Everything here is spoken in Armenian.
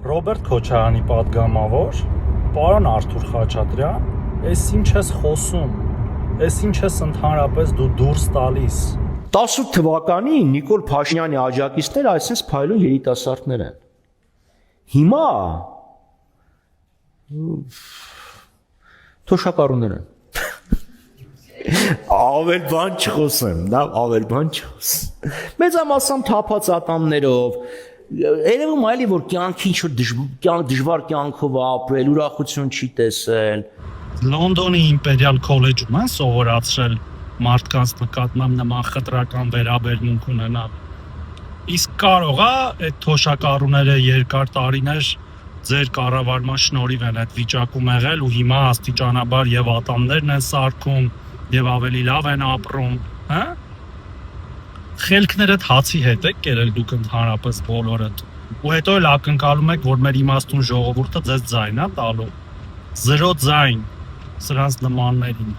Ռոբերտ Քոչարյանի պատգամավոր, պարոն Արթուր Խաչատրյան, ես ինչ ես խոսում, ես ինչ ես ընդհանրապես դու դուրս տալիս։ 18 թվականին Նիկոլ Փաշինյանի աջակիցները այսպես փայլուն երիտասարդներ են։ Հիմա թոշակառուներ են։ Ավել բան չխոսեմ, ավել բան չխոսեմ։ Մեծամասամբ թափած ատամներով, երևում այլի որ կյանքի ինչ-որ դժվար կյանքով ապրել, ուրախություն չի տեսել։ Լոնդոնի Իմպերիալ քոլեջում են սովորացրել մարդկանց նկատմամբ նման խտրական վերաբերմունք ունենալ։ Իսկ կարող է այդ թոշակառուները երկար տարիներ ձեր կառավարման շնորհիվ են այդ վիճակում եղել ու հիմա աստիճանաբար եւ ատամներն են սարքում եւ ավելի լավ են ապրում, հա՞։ Խելքներդ հացի հետ եք կերել դուք ընդհանրապես բոլորդ։ Ու հետո էլ ակնկալում եք, որ մեր իմաստուն ժողովուրդը ձեզ ձայն է տալու։ Զրո ձայն սրանց նմաններին։